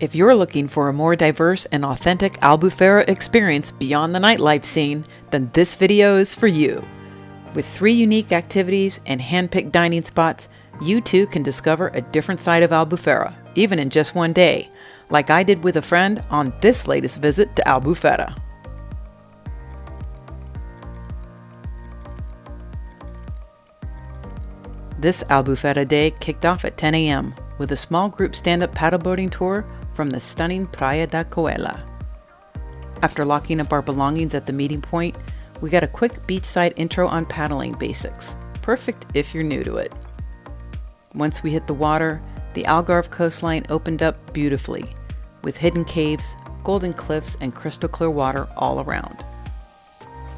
If you're looking for a more diverse and authentic Albufeira experience beyond the nightlife scene, then this video is for you. With 3 unique activities and hand-picked dining spots, you too can discover a different side of Albufeira, even in just one day, like I did with a friend on this latest visit to Albufeira. This Albufeira day kicked off at 10 a.m. with a small group stand-up paddleboarding tour from the stunning Praia da Coela. After locking up our belongings at the meeting point, we got a quick beachside intro on paddling basics, perfect if you're new to it. Once we hit the water, the Algarve coastline opened up beautifully, with hidden caves, golden cliffs, and crystal clear water all around.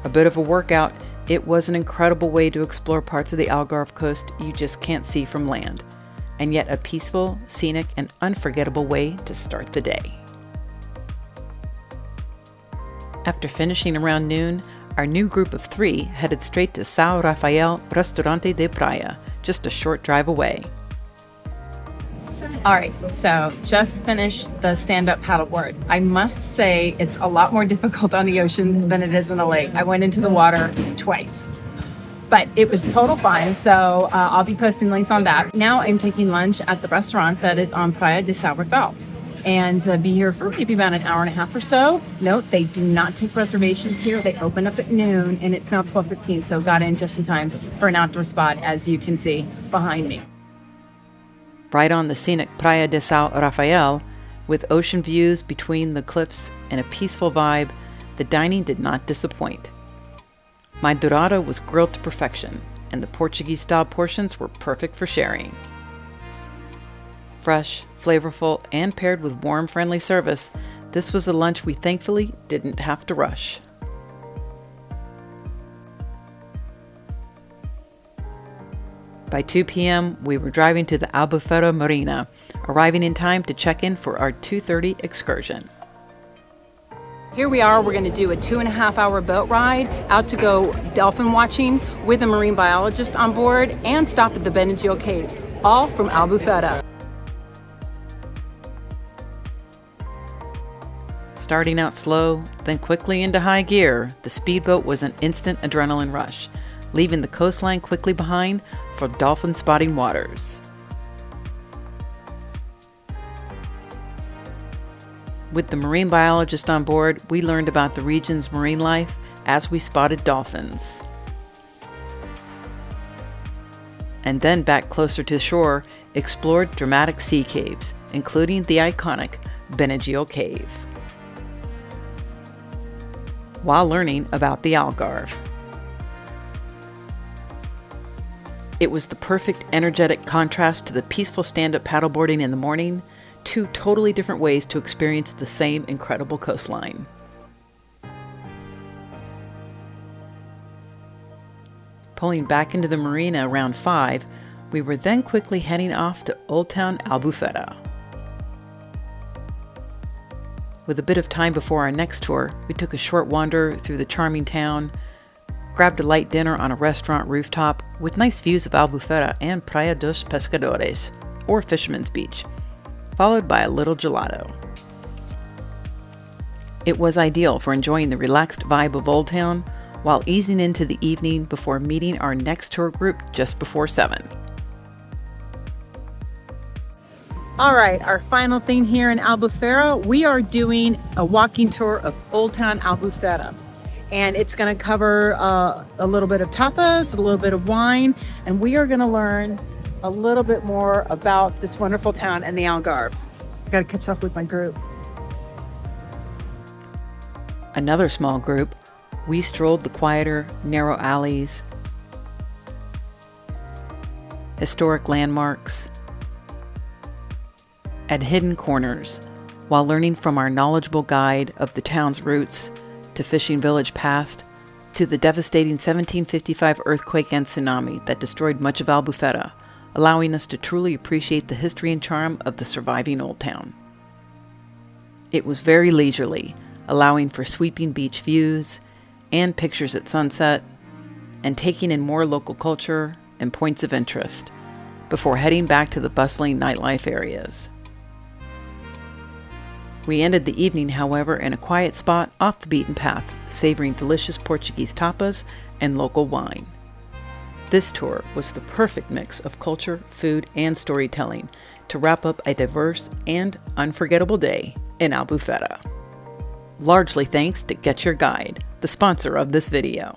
A bit of a workout, it was an incredible way to explore parts of the Algarve coast you just can't see from land, and yet a peaceful, scenic, and unforgettable way to start the day. After finishing around noon, our new group of 3 headed straight to São Rafael Restaurante de Praia, just a short drive away. All right, so just finished the stand-up paddleboard. I must say it's a lot more difficult on the ocean than it is in a lake. I went into the water twice, but it was total fun. So I'll be posting links on that. Now I'm taking lunch at the restaurant that is on Praia de São Rafael and be here for maybe about an hour and a half or so. Note, they do not take reservations here. They open up at noon and it's now 12:15, so got in just in time for an outdoor spot, as you can see behind me. Right on the scenic Praia de São Rafael, with ocean views between the cliffs and a peaceful vibe, the dining did not disappoint. My dourada was grilled to perfection, and the Portuguese-style portions were perfect for sharing. Fresh, flavorful, and paired with warm, friendly service, this was a lunch we thankfully didn't have to rush. By 2 p.m., we were driving to the Albufeira Marina, arriving in time to check in for our 2:30 excursion. Here we are, we're gonna do a 2.5-hour boat ride out to go dolphin watching with a marine biologist on board and stop at the Benagil caves, all from Albufeira. Starting out slow, then quickly into high gear, the speedboat was an instant adrenaline rush, leaving the coastline quickly behind for dolphin spotting waters. With the marine biologist on board, we learned about the region's marine life as we spotted dolphins. And then back closer to shore, explored dramatic sea caves, including the iconic Benagil cave, while learning about the Algarve. It was the perfect energetic contrast to the peaceful stand-up paddleboarding in the morning, 2 totally different ways to experience the same incredible coastline. Pulling back into the marina around 5, we were then quickly heading off to Old Town Albufeira. With a bit of time before our next tour, we took a short wander through the charming town, grabbed a light dinner on a restaurant rooftop with nice views of Albufeira and Praia dos Pescadores, or Fisherman's Beach, followed by a little gelato. It was ideal for enjoying the relaxed vibe of Old Town while easing into the evening before meeting our next tour group just before 7. All right, our final thing here in Albufeira, we are doing a walking tour of Old Town Albufeira. And it's going to cover a little bit of tapas, a little bit of wine, and we are going to learn a little bit more about this wonderful town and the Algarve. I got to catch up with my group. Another small group, we strolled the quieter, narrow alleys, historic landmarks, and hidden corners, while learning from our knowledgeable guide of the town's roots, to fishing village past, to the devastating 1755 earthquake and tsunami that destroyed much of Albufeira, allowing us to truly appreciate the history and charm of the surviving old town. It was very leisurely, allowing for sweeping beach views and pictures at sunset, and taking in more local culture and points of interest, before heading back to the bustling nightlife areas. We ended the evening, however, in a quiet spot off the beaten path, savoring delicious Portuguese tapas and local wine. This tour was the perfect mix of culture, food, and storytelling to wrap up a diverse and unforgettable day in Albufeira. Largely thanks to Get Your Guide, the sponsor of this video.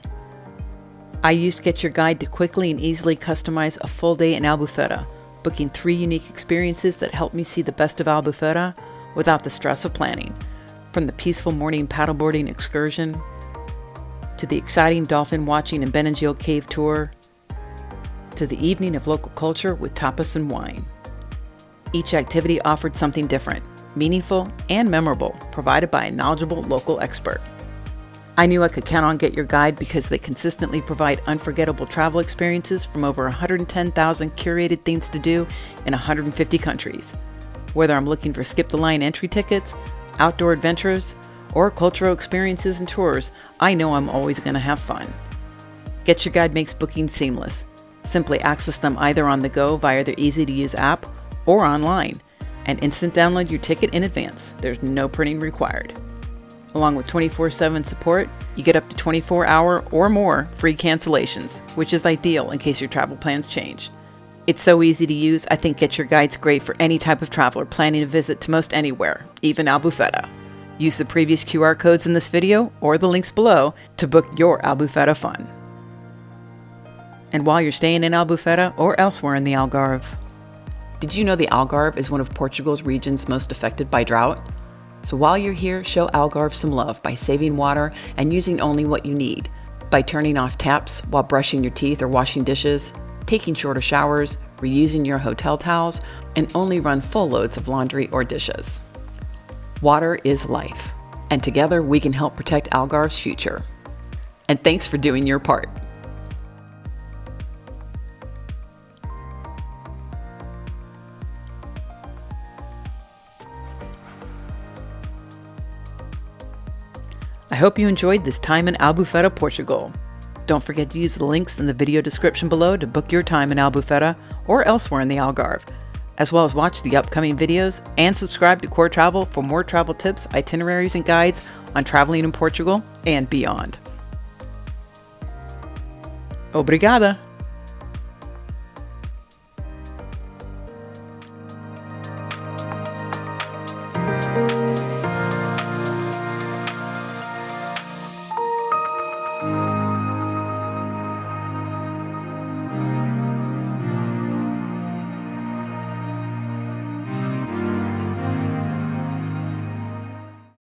I used Get Your Guide to quickly and easily customize a full day in Albufeira, booking 3 unique experiences that helped me see the best of Albufeira without the stress of planning, from the peaceful morning paddleboarding excursion to the exciting dolphin watching and Benagil cave tour to the evening of local culture with tapas and wine. Each activity offered something different, meaningful, and memorable, provided by a knowledgeable local expert. I knew I could count on Get Your Guide because they consistently provide unforgettable travel experiences from over 110,000 curated things to do in 150 countries. Whether I'm looking for skip-the-line entry tickets, outdoor adventures, or cultural experiences and tours, I know I'm always going to have fun. Get Your Guide makes booking seamless. Simply access them either on the go via their easy-to-use app or online, and instant download your ticket in advance. There's no printing required. Along with 24/7 support, you get up to 24-hour or more free cancellations, which is ideal in case your travel plans change. It's so easy to use, I think Get Your Guide's great for any type of traveler planning a visit to most anywhere, even Albufeira. Use the previous QR codes in this video or the links below to book your Albufeira fun. And while you're staying in Albufeira or elsewhere in the Algarve, did you know the Algarve is one of Portugal's regions most affected by drought? So while you're here, show Algarve some love by saving water and using only what you need, by turning off taps while brushing your teeth or washing dishes, taking shorter showers, reusing your hotel towels, and only run full loads of laundry or dishes. Water is life, and together we can help protect Algarve's future. And thanks for doing your part. I hope you enjoyed this time in Albufeira, Portugal. Don't forget to use the links in the video description below to book your time in Albufeira or elsewhere in the Algarve, as well as watch the upcoming videos and subscribe to CORR Travel for more travel tips, itineraries, and guides on traveling in Portugal and beyond. Obrigada!